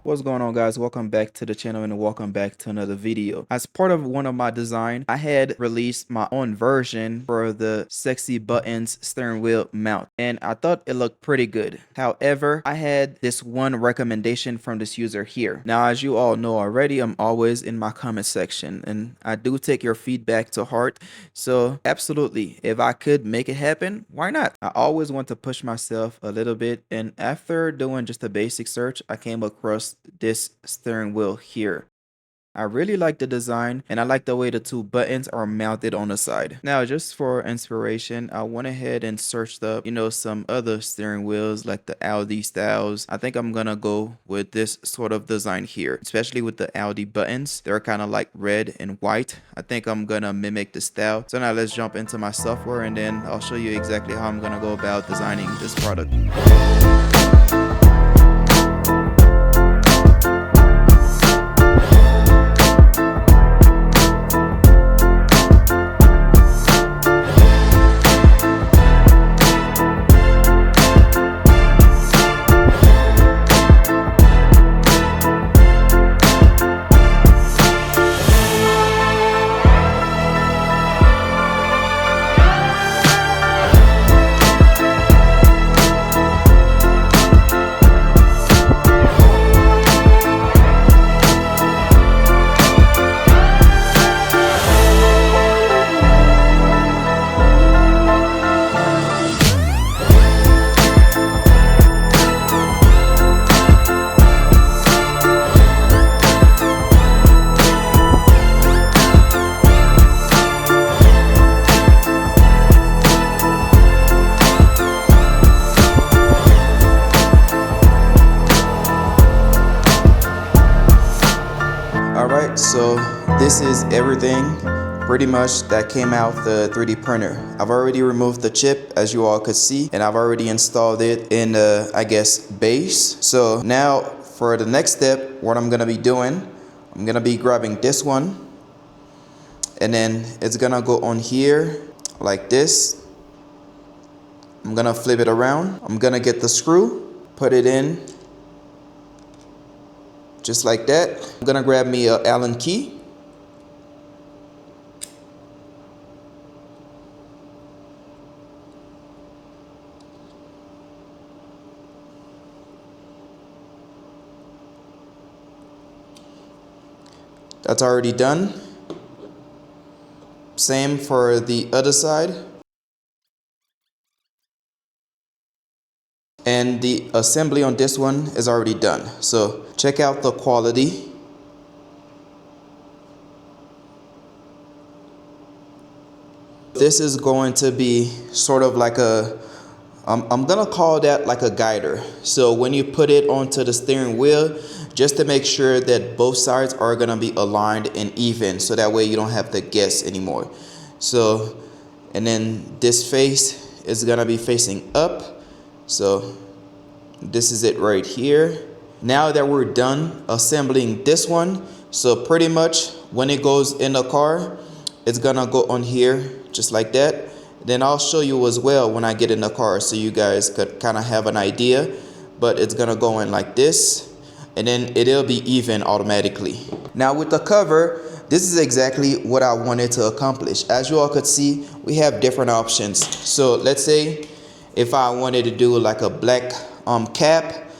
What's going on, guys? Welcome back to the channel and welcome back to another video. As part of one of my design, I had released my own version for the sexy buttons steering wheel mount, and I thought it looked pretty good. However, I had this one recommendation from this user here. Now, as you all know already, I'm always in my comment section and I do take your feedback to heart. So absolutely, if I could make it happen, why not? I always want to push myself a little bit, and after doing just a basic search, I came across this steering wheel here. I really like the design and I like the way the two buttons are mounted on the side. Now, just for inspiration, I went ahead and searched up, some other steering wheels like the Audi styles. I think I'm gonna go with this sort of design here, especially with the Audi buttons. They're kind of like red and white. I think I'm gonna mimic the style. So now let's jump into my software and then I'll show you exactly how I'm gonna go about designing this product. Alright, so this is everything pretty much that came out the 3D printer. I've already removed the chip, as you all could see, and I've already installed it in the, base. So now for the next step, what I'm gonna be doing, I'm gonna be grabbing this one and then it's gonna go on here like this. I'm gonna flip it around. I'm gonna get the screw, put it in just like that. I'm gonna grab me an Allen key. That's already done. Same for the other side. And the assembly on this one is already done. So check out the quality. This is going to be sort of like a, I'm gonna call that like a guider. So when you put it onto the steering wheel, just to make sure that both sides are gonna be aligned and even, so that way you don't have to guess anymore. So, and then this face is gonna be facing up. So this is it right here. Now that we're done assembling this one, so pretty much when it goes in the car, it's gonna go on here just like that. Then I'll show you as well when I get in the car so you guys could kind of have an idea, but it's gonna go in like this and then it'll be even automatically. Now with the cover, this is exactly what I wanted to accomplish. As you all could see, we have different options. So let's say if I wanted to do like a black cap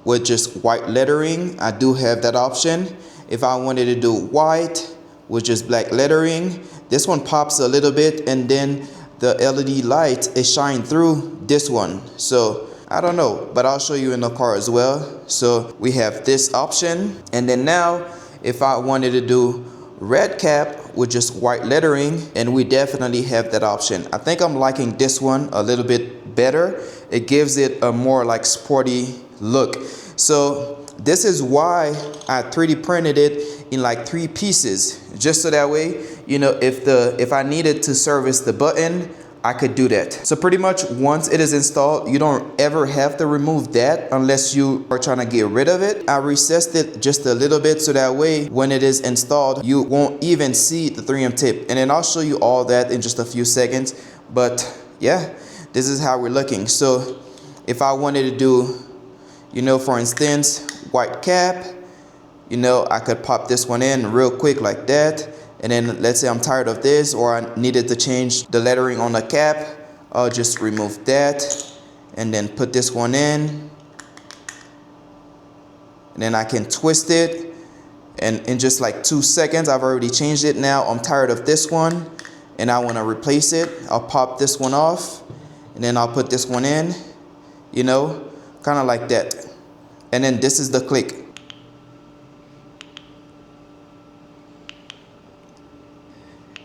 with just white lettering, I do have that option. If I wanted to do white with just black lettering, this one pops a little bit and then the LED light is shine through this one. So I don't know, but I'll show you in the car as well. So we have this option. And then now if I wanted to do red cap with just white lettering, and we definitely have that option. I think I'm liking this one a little bit better. It gives it a more like sporty look. So this is why I 3D printed it in like 3 pieces, just so that way, if I needed to service the button, I could do that. So pretty much once it is installed, you don't ever have to remove that unless you are trying to get rid of it. I recessed it just a little bit so that way when it is installed, you won't even see the 3M tip. And then I'll show you all that in just a few seconds. But yeah, this is how we're looking. So if I wanted to do, for instance, white cap, you know, I could pop this one in real quick like that. And then let's say I'm tired of this, or I needed to change the lettering on the cap, I'll just remove that and then put this one in. And then I can twist it, and in just like 2 seconds I've already changed it. Now I'm tired of this one and I want to replace it. I'll pop this one off and then I'll put this one in, you know, kind of like that. And then this is the click.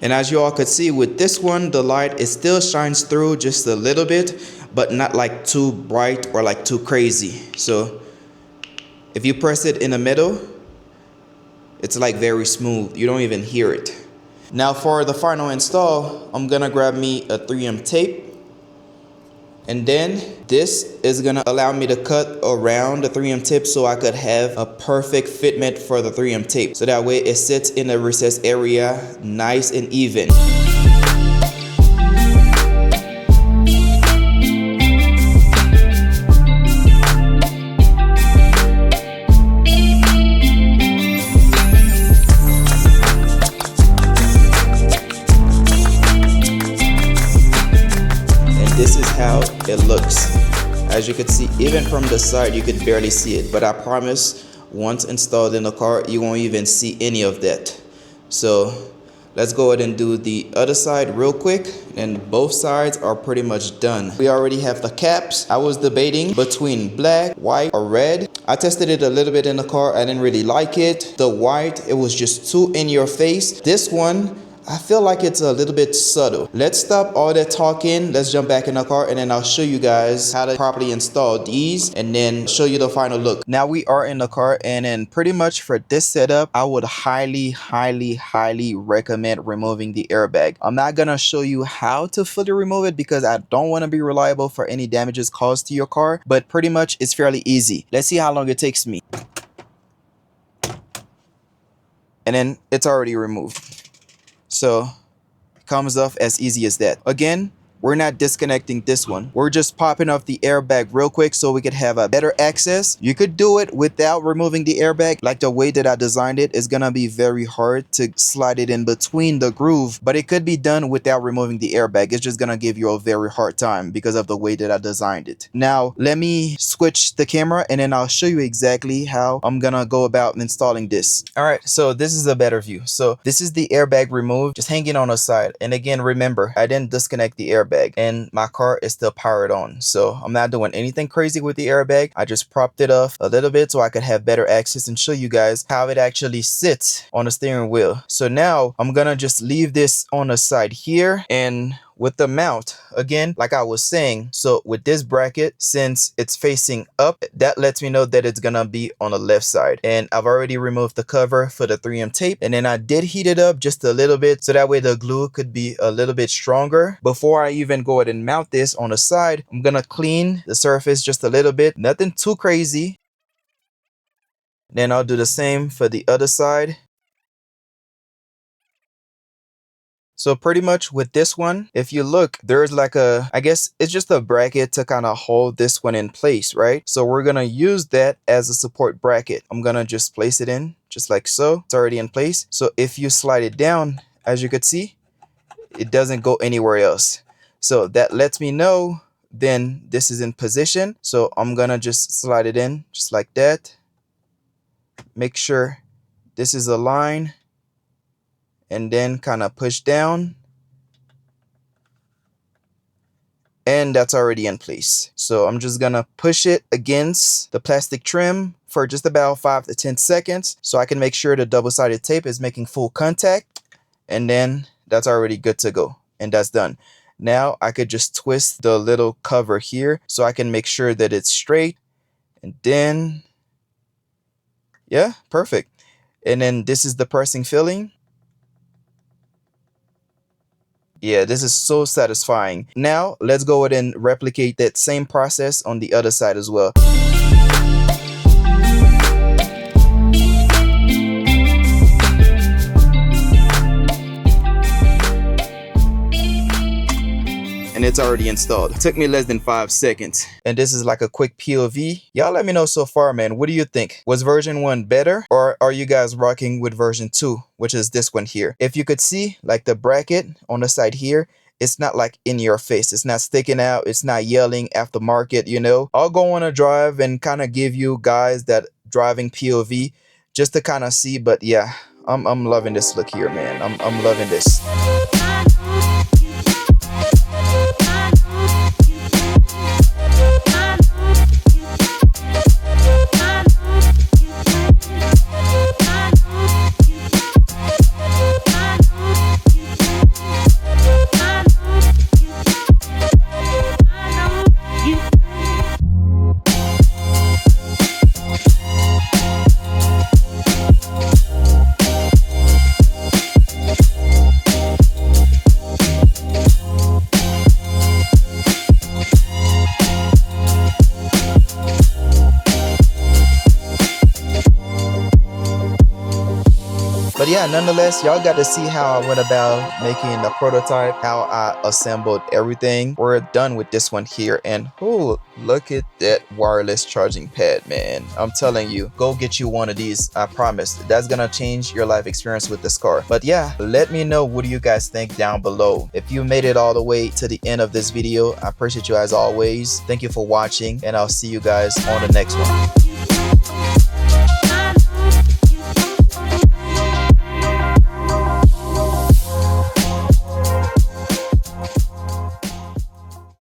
And as you all could see with this one, the light, it still shines through just a little bit, but not like too bright or like too crazy. So if you press it in the middle, it's like very smooth. You don't even hear it. Now for the final install, I'm gonna grab me a 3M tape. And then this is gonna allow me to cut around the 3M tip so I could have a perfect fitment for the 3M tape. So that way it sits in the recessed area nice and even. This is how it looks. As you can see, even from the side, you could barely see it. But I promise, once installed in the car, you won't even see any of that. So let's go ahead and do the other side real quick. And both sides are pretty much done. We already have the caps. I was debating between black, white, or red. I tested it a little bit in the car. I didn't really like it. The white, it was just too in your face. This one, I feel like it's a little bit subtle. Let's stop all that talking. Let's jump back in the car and then I'll show you guys how to properly install these and then show you the final look. Now we are in the car, and then pretty much for this setup, I would highly recommend removing the airbag. I'm not gonna show you how to fully remove it because I don't want to be reliable for any damages caused to your car, but pretty much it's fairly easy. Let's see how long it takes me. And then it's already removed. So it comes off as easy as that. Again, we're not disconnecting this one. We're just popping off the airbag real quick so we could have a better access. You could do it without removing the airbag. Like the way that I designed it is gonna be very hard to slide it in between the groove, but it could be done without removing the airbag. It's just gonna give you a very hard time because of the way that I designed it. Now, let me switch the camera and then I'll show you exactly how I'm gonna go about installing this. All right, so this is a better view. So this is the airbag removed, just hanging on the side. And again, remember, I didn't disconnect the airbag and my car is still powered on. So I'm not doing anything crazy with the airbag. I just propped it off a little bit so I could have better access and show you guys how it actually sits on the steering wheel. So now I'm gonna just leave this on the side here, and with the mount, again, like I was saying, so with this bracket, since it's facing up, that lets me know that it's gonna be on the left side. And I've already removed the cover for the 3M tape, and then I did heat it up just a little bit so that way the glue could be a little bit stronger. Before I even go ahead and mount this on the side, I'm gonna clean the surface just a little bit, nothing too crazy. Then I'll do the same for the other side. So pretty much with this one, if you look, there's like a, I guess it's just a bracket to kind of hold this one in place, right? So we're going to use that as a support bracket. I'm going to just place it in just like so. It's already in place. So if you slide it down, as you could see, it doesn't go anywhere else. So that lets me know then this is in position. So I'm going to just slide it in just like that. Make sure this is aligned. And then kind of push down, and that's already in place. So I'm just gonna push it against the plastic trim for just about 5 to 10 seconds so I can make sure the double-sided tape is making full contact, and then that's already good to go, and that's done. Now I could just twist the little cover here so I can make sure that it's straight, and then yeah, perfect. And then this is the pressing feeling. Yeah, this is so satisfying. Now, let's go ahead and replicate that same process on the other side as well. And and it's already installed. It took me less than 5 seconds. And this is like a quick POV. Y'all let me know so far, man. What do you think? Was version 1 better, or are you guys rocking with version 2, which is this one here? If you could see, like the bracket on the side here, it's not like in your face. It's not sticking out. It's not yelling aftermarket, you know. I'll go on a drive and kind of give you guys that driving POV just to kind of see. But yeah, I'm loving this look here, man. I'm loving this. But yeah, nonetheless, y'all got to see how I went about making the prototype, how I assembled everything. We're done with this one here, and oh, look at that wireless charging pad, man. I'm telling you, go get you one of these. I promise that's gonna change your life experience with this car. But yeah, let me know, what do you guys think down below. If you made it all the way to the end of this video, I appreciate you as always. Thank you for watching, and I'll see you guys on the next one.